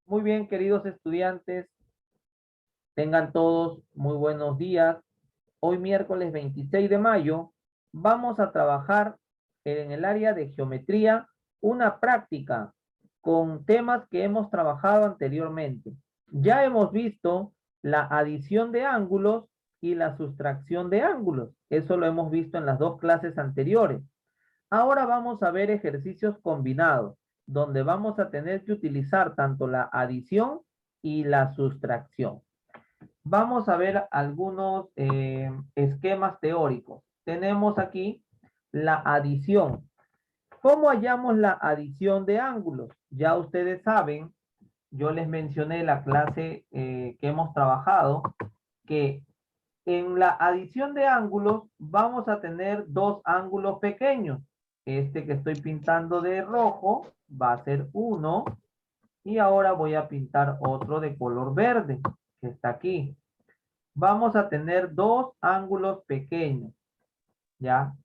Muy bien, queridos estudiantes, tengan todos muy buenos días. Hoy miércoles 26 de mayo vamos a trabajar en el área de geometría una práctica con temas que hemos trabajado anteriormente. Ya hemos visto la adición de ángulos y la sustracción de ángulos. Eso lo hemos visto en las dos clases anteriores. Ahora vamos a ver ejercicios combinados, donde vamos a tener que utilizar tanto la adición y la sustracción. Vamos a ver algunos esquemas teóricos. Tenemos aquí la adición. ¿Cómo hallamos la adición de ángulos? Ya ustedes saben, yo les mencioné la clase que hemos trabajado, que en la adición de ángulos vamos a tener dos ángulos pequeños. Este que estoy pintando de rojo va a ser uno y ahora voy a pintar otro de color verde que está aquí. Vamos a tener dos ángulos pequeños, ¿ya?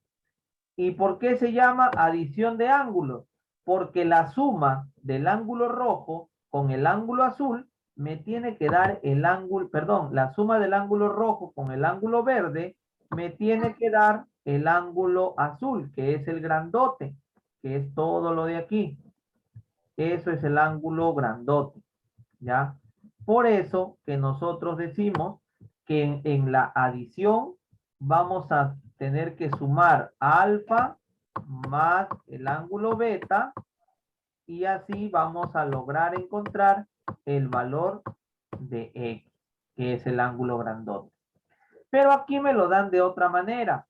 ¿Y por qué se llama adición de ángulos? Porque la suma del ángulo rojo con el ángulo azul me tiene que dar el ángulo, perdón, la suma del ángulo rojo con el ángulo verde me tiene que dar el ángulo azul, que es el grandote, que es todo lo de aquí. Eso es el ángulo grandote, ¿ya? Por eso que nosotros decimos que en la adición vamos a tener que sumar alfa más el ángulo beta y así vamos a lograr encontrar el valor de X, que es el ángulo grandote. Pero aquí me lo dan de otra manera.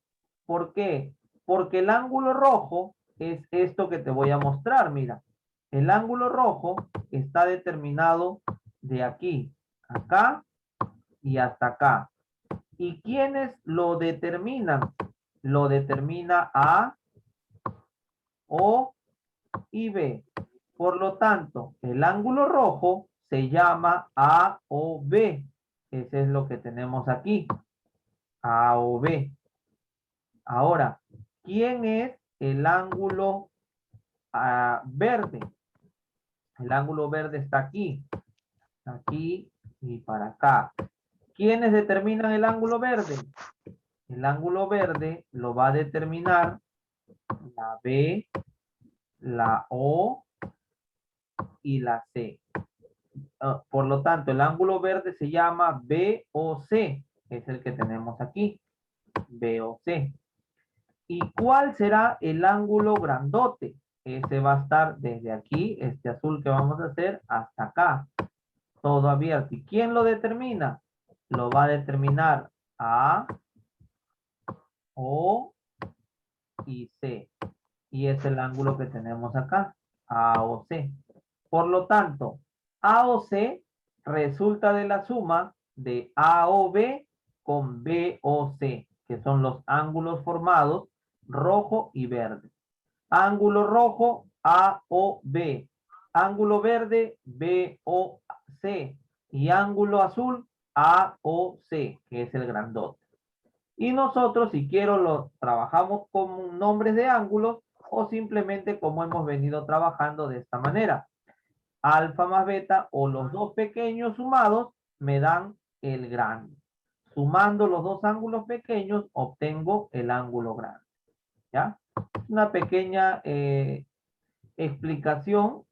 ¿Por qué? Porque el ángulo rojo es esto que te voy a mostrar, mira. El ángulo rojo está determinado de aquí, acá y hasta acá. ¿Y quiénes lo determinan? Lo determina A, O y B. Por lo tanto, el ángulo rojo se llama AOB. Ese es lo que tenemos aquí, AOB. Ahora, ¿quién es el ángulo verde? El ángulo verde está aquí y para acá. ¿Quiénes determinan el ángulo verde? El ángulo verde lo va a determinar la B, la O y la C. Por lo tanto, el ángulo verde se llama BOC, es el que tenemos aquí, BOC. ¿Y cuál será el ángulo grandote? Ese va a estar desde aquí, este azul que vamos a hacer, hasta acá, todo abierto. ¿Y quién lo determina? Lo va a determinar A, O y C. Y es el ángulo que tenemos acá, AOC. Por lo tanto, AOC resulta de la suma de AOB con BOC, que son los ángulos formados rojo y verde. Ángulo rojo, AOB. Ángulo verde, BOC. Y ángulo azul, AOC, que es el grandote. Y nosotros, si quiero, lo trabajamos con nombres de ángulos o simplemente como hemos venido trabajando de esta manera. Alfa más beta o los dos pequeños sumados me dan el grande. Sumando los dos ángulos pequeños obtengo el ángulo grande. ¿Ya? Una pequeña explicación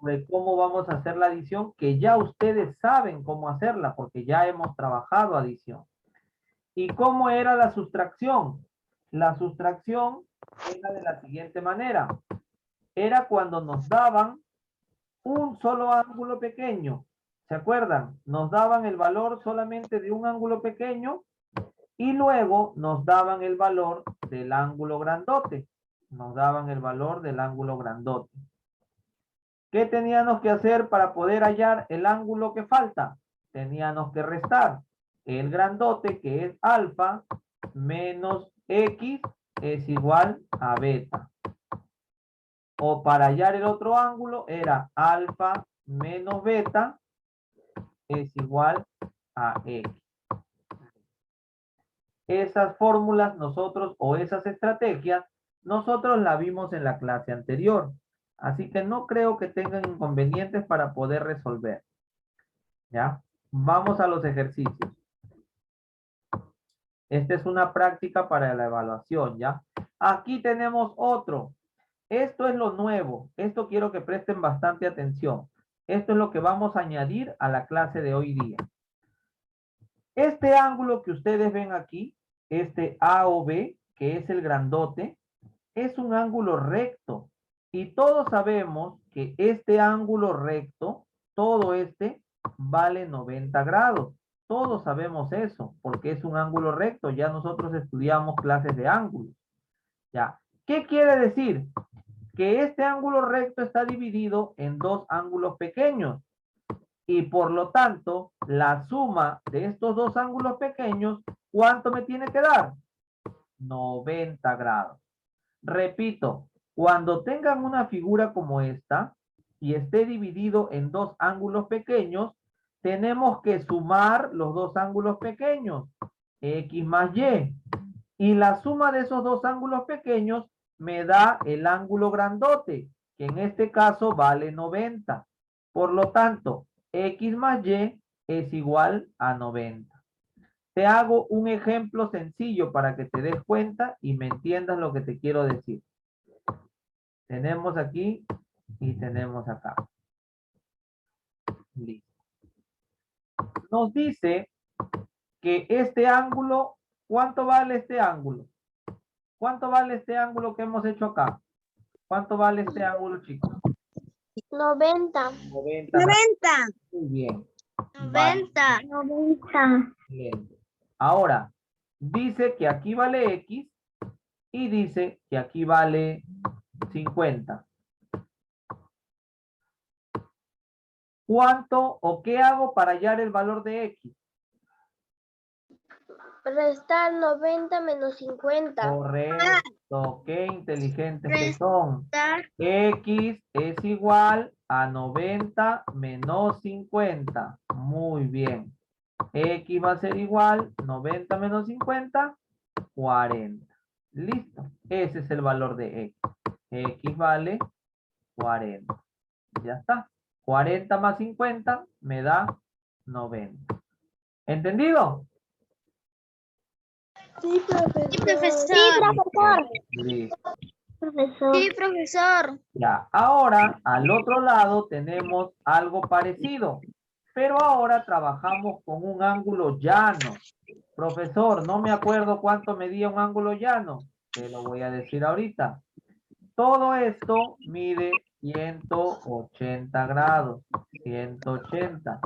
sobre cómo vamos a hacer la adición, que ya ustedes saben cómo hacerla porque ya hemos trabajado adición. ¿Y cómo era la sustracción? La sustracción era de la siguiente manera. Era cuando nos daban un solo ángulo pequeño. ¿Se acuerdan? Nos daban el valor solamente de un ángulo pequeño y luego nos daban el valor del ángulo grandote. Nos daban el valor del ángulo grandote. ¿Qué teníamos que hacer para poder hallar el ángulo que falta? Teníamos que restar el grandote, que es alfa, menos x es igual a beta. O para hallar el otro ángulo era alfa menos beta es igual a x. Esas fórmulas nosotros, o esas estrategias, nosotros la vimos en la clase anterior. Así que no creo que tengan inconvenientes para poder resolver. ¿Ya? Vamos a los ejercicios. Esta es una práctica para la evaluación, ¿ya? Aquí tenemos otro. Esto es lo nuevo. Esto quiero que presten bastante atención. Esto es lo que vamos a añadir a la clase de hoy día. Este ángulo que ustedes ven aquí, este AOB, que es el grandote, es un ángulo recto. Y todos sabemos que este ángulo recto, todo este, vale 90 grados. Todos sabemos eso, porque es un ángulo recto. Ya nosotros estudiamos clases de ángulos. Ya. ¿Qué quiere decir? Que este ángulo recto está dividido en dos ángulos pequeños. Y por lo tanto, la suma de estos dos ángulos pequeños, ¿cuánto me tiene que dar? 90 grados. Repito, cuando tengan una figura como esta y esté dividido en dos ángulos pequeños, tenemos que sumar los dos ángulos pequeños, X más Y. Y la suma de esos dos ángulos pequeños me da el ángulo grandote, que en este caso vale 90. Por lo tanto, X más Y es igual a 90. Te hago un ejemplo sencillo para que te des cuenta y me entiendas lo que te quiero decir. Tenemos aquí y tenemos acá. Listo. Nos dice que este ángulo, ¿cuánto vale este ángulo? ¿Cuánto vale este ángulo que hemos hecho acá? ¿Cuánto vale este ángulo, chicos? 90. 90. Muy bien. 90. 90. Bien. Ahora, dice que aquí vale X y dice que aquí vale 50. ¿Cuánto o qué hago para hallar el valor de X? Restar 90 menos 50. Correcto. Qué inteligentes que son. Restar. X es igual a 90 menos 50. Muy bien. X va a ser igual, 90 menos 50, 40. Listo. Ese es el valor de X. X vale 40. Ya está. 40 más 50 me da 90. ¿Entendido? Sí, profesor. Sí, profesor. Listo. Profesor. Sí, profesor. Ya. Ahora, al otro lado tenemos algo parecido. Pero ahora trabajamos con un ángulo llano. Profesor, no me acuerdo cuánto medía un ángulo llano. Te lo voy a decir ahorita. Todo esto mide 180 grados. 180.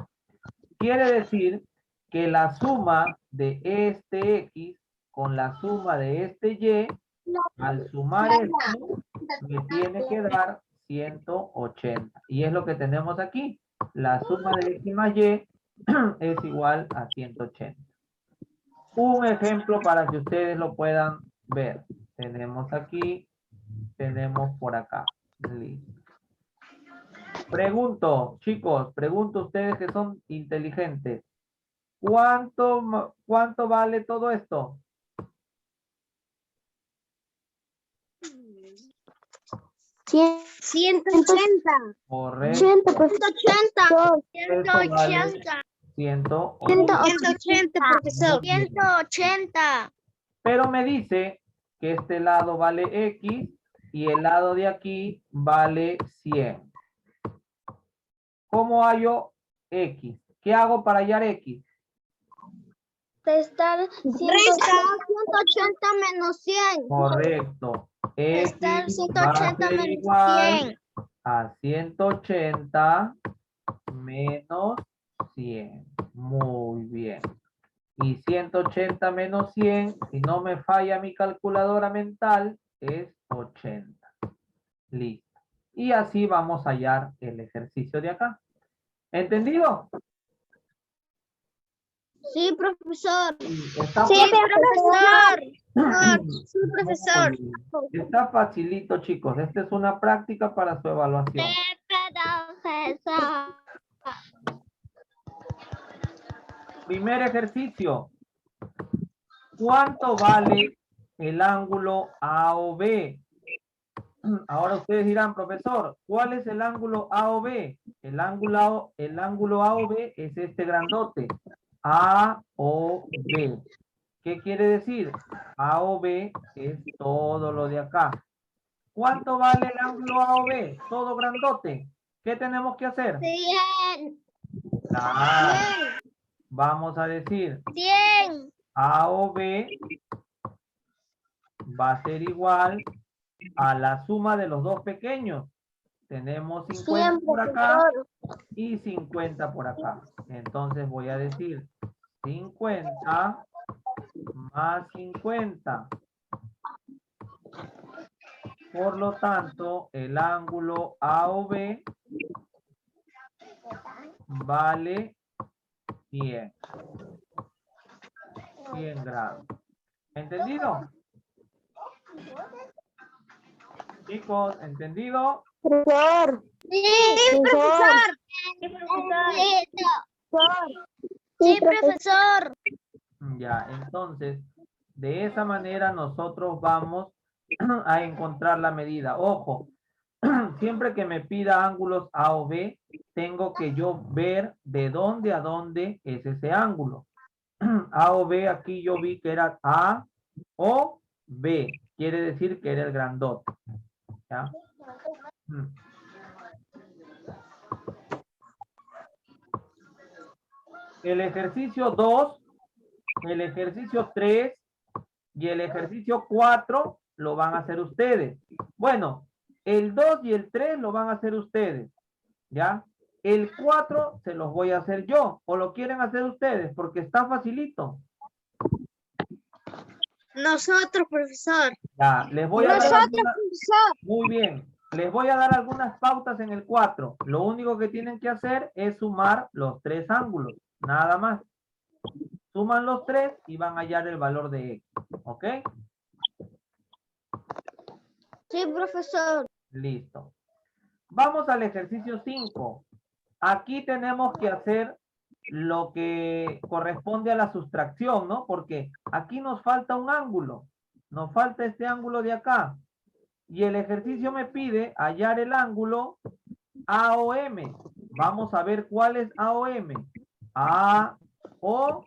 Quiere decir que la suma de este X con la suma de este Y, al sumar esto, me tiene que dar 180. Y es lo que tenemos aquí. La suma de X más Y es igual a 180. Un ejemplo para que ustedes lo puedan ver. Tenemos aquí, tenemos por acá. Listo. Pregunto, chicos, pregunto a ustedes que son inteligentes. ¿Cuánto vale todo esto? 180. Correcto. 180. Esto vale 180, profesor. 180. Pero me dice que este lado vale X y el lado de aquí vale 100. ¿Cómo hallo X? ¿Qué hago para hallar X? Restar 180 menos 100. Correcto. Restar X 180 va a ser menos igual 100. a 180 menos 100. Muy bien. Y 180 menos 100, si no me falla mi calculadora mental, es 80. Listo. Y así vamos a hallar el ejercicio de acá. ¿Entendido? Sí, profesor. Está Sí, profesor. Sí, profesor. Está facilito, chicos. Esta es una práctica para su evaluación. Profesor. Primer ejercicio. ¿Cuánto vale el ángulo AOB? Ahora ustedes dirán, profesor, ¿cuál es el ángulo A o B? El ángulo A o B es este grandote. A o B. ¿Qué quiere decir? A o B es todo lo de acá. ¿Cuánto vale el ángulo A o B? Todo grandote. ¿Qué tenemos que hacer? 100. Claro. Vamos a decir 100. A o B va a ser igual a la suma de los dos pequeños. Tenemos 50 por acá y 50 por acá. Entonces voy a decir 50 más 50. Por lo tanto, el ángulo A o B vale 100. 100 grados. ¿Entendido? Chicos, ¿entendido? Profesor, Sí, profesor. Sí, profesor. Ya, entonces, de esa manera nosotros vamos a encontrar la medida. Ojo, siempre que me pida ángulos A o B, tengo que yo ver de dónde a dónde es ese ángulo. A o B, aquí yo vi que era A o B. Quiere decir que era el grandote. ¿Ya? El ejercicio 2, el ejercicio 3 y el ejercicio 4 lo van a hacer ustedes. Bueno, el 2 y el 3 lo van a hacer ustedes. ¿Ya? El 4 se los voy a hacer yo. ¿O lo quieren hacer ustedes? Porque está facilito. Nosotros, profesor. Ya, les voy a dar muy bien. Les voy a dar algunas pautas en el 4. Lo único que tienen que hacer es sumar los 3 ángulos. Nada más. Suman los 3 y van a hallar el valor de X. ¿Ok? Sí, profesor. Listo. Vamos al ejercicio 5. Aquí tenemos que hacer lo que corresponde a la sustracción, ¿no? Porque aquí nos falta un ángulo. Nos falta este ángulo de acá. Y el ejercicio me pide hallar el ángulo AOM. Vamos a ver cuál es AOM. AOM.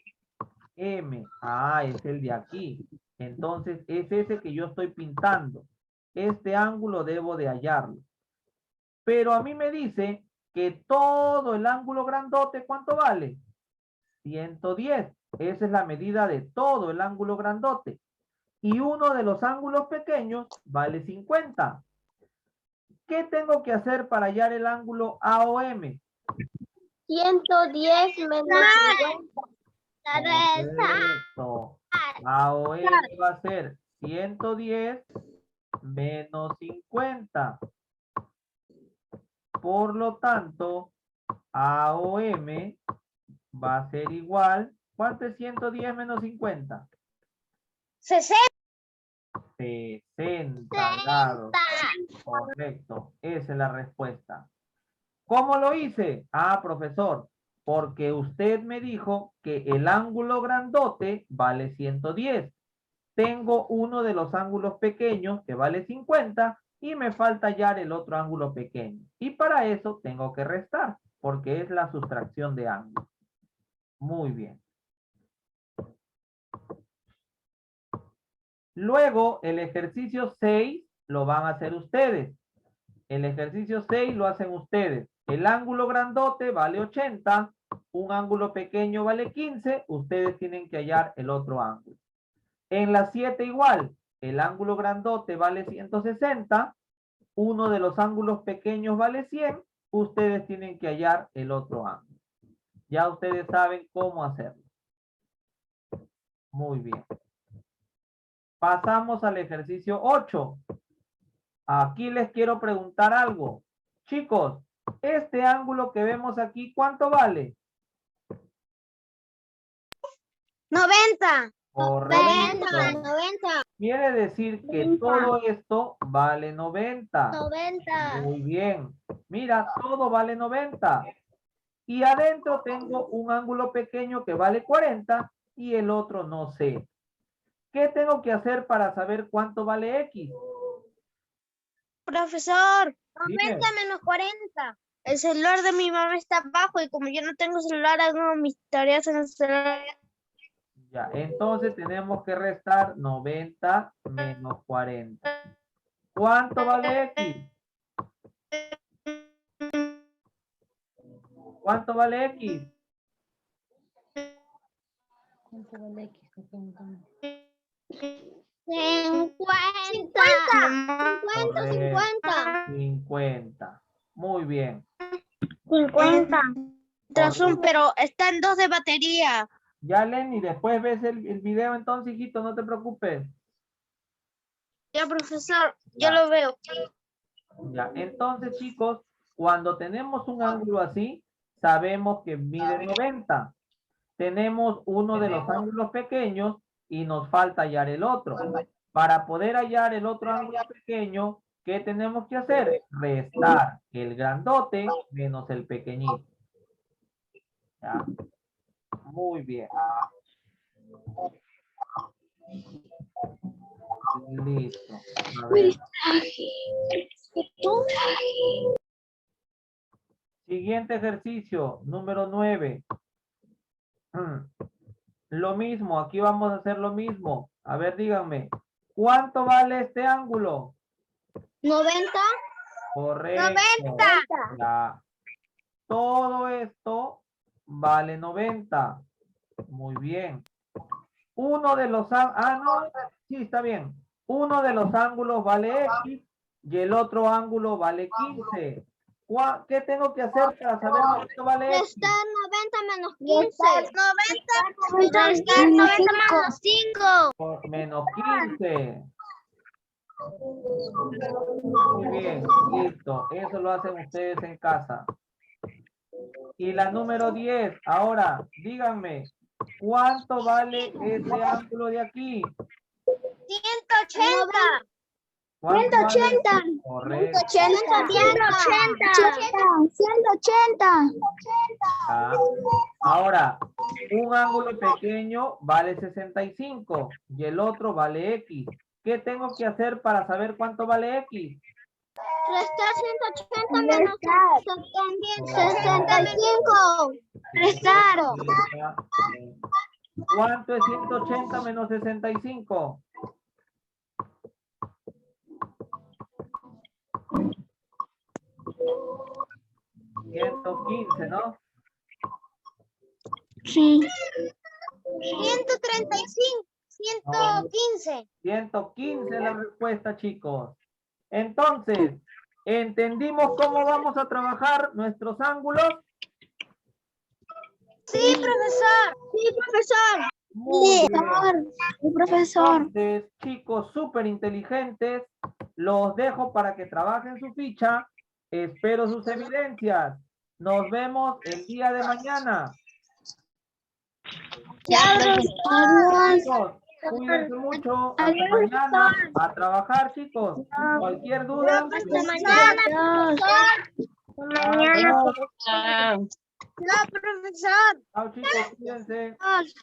Es el de aquí. Entonces es ese que yo estoy pintando. Este ángulo debo de hallarlo. Pero a mí me dice que todo el ángulo grandote, ¿cuánto vale? 110. Esa es la medida de todo el ángulo grandote. Y uno de los ángulos pequeños vale 50. ¿Qué tengo que hacer para hallar el ángulo AOM? 110 menos 50. Correcto. AOM va a ser 110 menos 50. Por lo tanto, AOM va a ser igual. ¿Cuánto es 110 menos 50? 60. 60 grados. Correcto. Esa es la respuesta. ¿Cómo lo hice? Ah, profesor, porque usted me dijo que el ángulo grandote vale 110. Tengo uno de los ángulos pequeños que vale 50 y me falta hallar el otro ángulo pequeño. Y para eso tengo que restar, porque es la sustracción de ángulos. Muy bien. Luego, el ejercicio 6 lo van a hacer ustedes. El ejercicio 6 lo hacen ustedes. El ángulo grandote vale 80, un ángulo pequeño vale 15, ustedes tienen que hallar el otro ángulo. En la 7 igual, el ángulo grandote vale 160, uno de los ángulos pequeños vale 100, ustedes tienen que hallar el otro ángulo. Ya ustedes saben cómo hacerlo. Muy bien. Pasamos al ejercicio 8. Aquí les quiero preguntar algo. Chicos, este ángulo que vemos aquí, ¿cuánto vale? 90. Correcto. 90. Quiere decir que todo esto vale 90. 90. Muy bien. Mira, todo vale 90. Y adentro tengo un ángulo pequeño que vale 40 y el otro no sé. ¿Qué tengo que hacer para saber cuánto vale X? Profesor, Dime. 90 menos 40. El celular de mi mamá está abajo y como yo no tengo celular, hago mis tareas en el celular. Ya, entonces tenemos que restar 90 menos 40. ¿Cuánto vale X? ¿Cuánto vale X? 50. 50. 50. Muy bien. 50. Correcto. Pero está en 2 de batería. Ya, Lenny, después ves el video entonces, hijito, no te preocupes. Ya, profesor, Ya. yo lo veo. Ya, entonces, chicos, cuando tenemos un ángulo así, sabemos que mide 90. Tenemos uno de los ángulos pequeños y nos falta hallar el otro. Para poder hallar el otro ángulo pequeño, ¿qué tenemos que hacer? Restar el grandote menos el pequeñito. ¿Ya? Muy bien. Listo. A ver. Siguiente ejercicio, número 9. Lo mismo, aquí vamos a hacer lo mismo. A ver, díganme, ¿cuánto vale este ángulo? 90. Correcto. 90. Ya. Todo esto vale 90. Muy bien. Uno de los no, sí, está bien. Uno de los ángulos vale X y el otro ángulo vale 15. ¿Qué tengo que hacer para saber cuánto vale X? Restar 90 menos 15. 90 menos 5. Menos 15. Muy bien, listo. Eso lo hacen ustedes en casa. Y la número 10. Ahora, díganme, ¿cuánto vale este ángulo de aquí? 180. ¿Cuánto vale? 180. Correcto. 180. Ah. Ahora, un ángulo pequeño vale 65 y el otro vale X. ¿Qué tengo que hacer para saber cuánto vale X? Restar 180 menos 65. Restar. ¿Cuánto es 180 menos 65? 115, ¿no? Sí. 135. 115. 115 es la respuesta, chicos. Entonces, ¿entendimos cómo vamos a trabajar nuestros ángulos? Sí, profesor. Sí, profesor. Muy bien. Sí, profesor. Entonces, chicos súper inteligentes, los dejo para que trabajen su ficha. Espero sus evidencias. Nos vemos el día de mañana. Ya, profesor. Chicos, cuídense mucho. Hasta mañana. A trabajar, chicos. Cualquier duda. Hasta mañana, profesor. Adiós. No, profesor. Chao, chicos. Cuídense. Adiós.